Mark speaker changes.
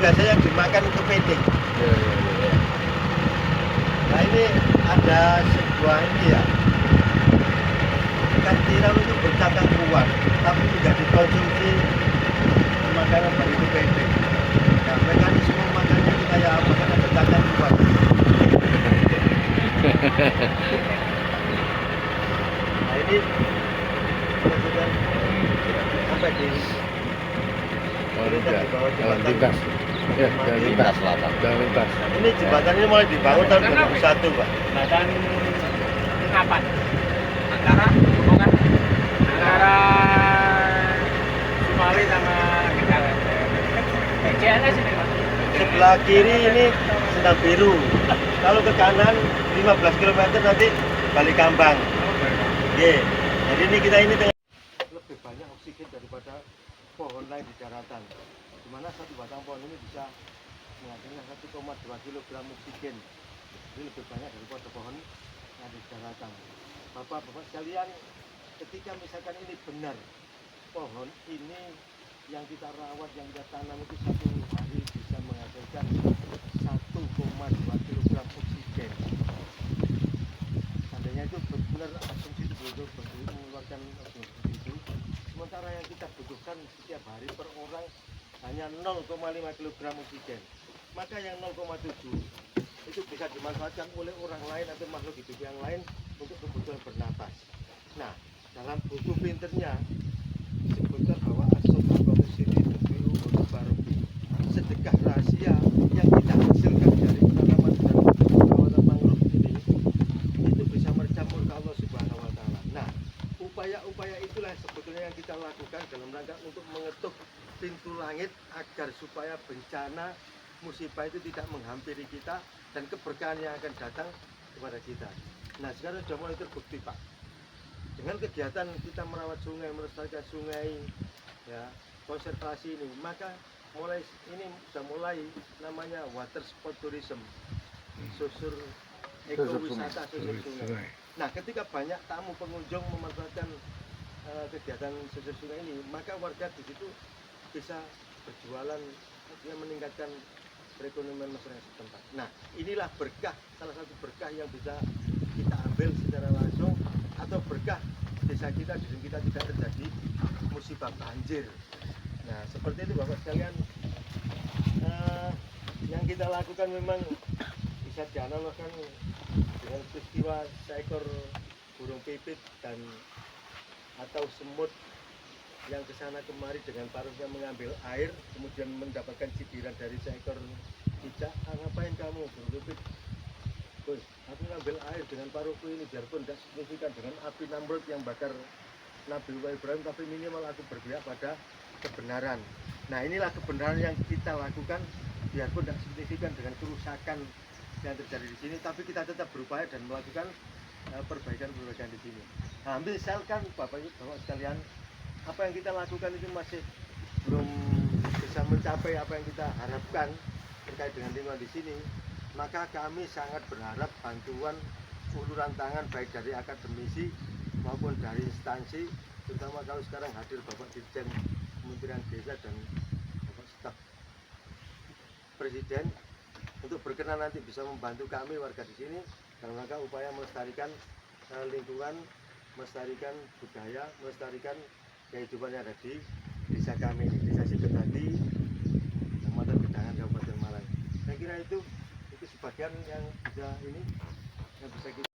Speaker 1: biasanya yang dimakan untuk pitik.
Speaker 2: Iya, iya, iya.
Speaker 1: Nah ini ada sebuah ini ya, ikan tiram itu bercakap kuat, tapi tidak dikonsumsi makanan bagi pitik. Nah mekanisme makannya itu kayak apa? Karena bercakap kuat. Nah ini sudah sampai di
Speaker 2: Jalan lintas. Ya, jalan lintas selatan. Jalan lintas.
Speaker 1: ini jembatan ini mulai dibangun tahun 2001 Pak.
Speaker 3: Badan kapan? Antara hubungan antara Sumali sama Kendal. CLS ini Pak.
Speaker 1: Sebelah kiri ini Sendang Biru. Kalau ke kanan 15 km nanti Balikambang. Ye. Jadi ini kita ini lebih banyak oksigen daripada pohon lain di daratan. Di mana satu batang pohon ini bisa menghasilkan 1,2 kg oksigen. Jadi lebih banyak daripada pohon yang di daratan. Bapak-bapak sekalian, ketika misalkan ini benar pohon ini yang kita rawat, yang kita tanam itu satu hari bisa menghasilkan 1,2 kg oksigen. Seandainya itu benar asumsi itu betul-betul mengeluarkan oksigen itu, sementara yang kita butuhkan setiap hari per orang hanya 0,5 kg oksigen, maka yang 0,7 itu bisa dimanfaatkan oleh orang lain atau makhluk hidup yang lain untuk kebutuhan bernapas. Nah, dalam buku pinternya disebutkan bahwa sedekah rahasia yang kita hasilkan dari penanaman dan perawatan mangrove ini itu bisa merecah murka Allah Subhanahu wa Ta'ala. Nah, upaya-upaya itulah sebetulnya yang kita lakukan dalam rangka untuk mengetuk pintu langit agar supaya bencana musibah itu tidak menghampiri kita dan keberkahan yang akan datang kepada kita. Nah, sekarang sudah mulai terbukti Pak. Dengan kegiatan kita merawat sungai, melestarikan sungai, ya, konservasi ini, maka mulai ini sudah mulai namanya water sport tourism, susur ekowisata susur sungai. Nah, ketika banyak tamu pengunjung memanfaatkan kegiatan susur sungai ini, maka warga di situ bisa berjualan, artinya meningkatkan perekonomian masyarakat setempat. Nah, inilah berkah, salah satu berkah yang bisa kita ambil secara langsung, atau berkah desa kita, di kita tidak terjadi musibah banjir. Nah, seperti itu Bapak sekalian, yang kita lakukan memang bisa dianalogkan dengan peristiwa seekor burung pipit dan atau semut yang kesana kemari dengan paruhnya mengambil air, kemudian mendapatkan cibiran dari seekor cicak. Ngapain kamu burung pipit? Bos, aku ngambil air dengan paruhku ini, biarpun tidak signifikan dengan api Namrud yang bakar Nabi Ibrahim, tapi minimal aku berpihak pada kebenaran. Nah, inilah kebenaran yang kita lakukan, biarpun tidak signifikan dengan kerusakan yang terjadi di sini, tapi kita tetap berupaya dan melakukan perbaikan-perbaikan di sini. Nah, misalkan Bapak sekalian, apa yang kita lakukan itu masih belum bisa mencapai apa yang kita harapkan terkait dengan lingkungan di sini, maka kami sangat berharap bantuan uluran tangan baik dari akademisi maupun dari instansi, terutama kalau sekarang hadir Bapak Dirjen Kementerian Desa dan Bapak Staf Presiden, untuk berkenan nanti bisa membantu kami warga di sini dalam rangka upaya melestarikan lingkungan, melestarikan budaya, melestarikan kehidupan yang ada di desa kami, di Desa Sidotadi, Kecamatan Gedangan, Kabupaten Malang. Saya kira itu sebagian yang bisa kita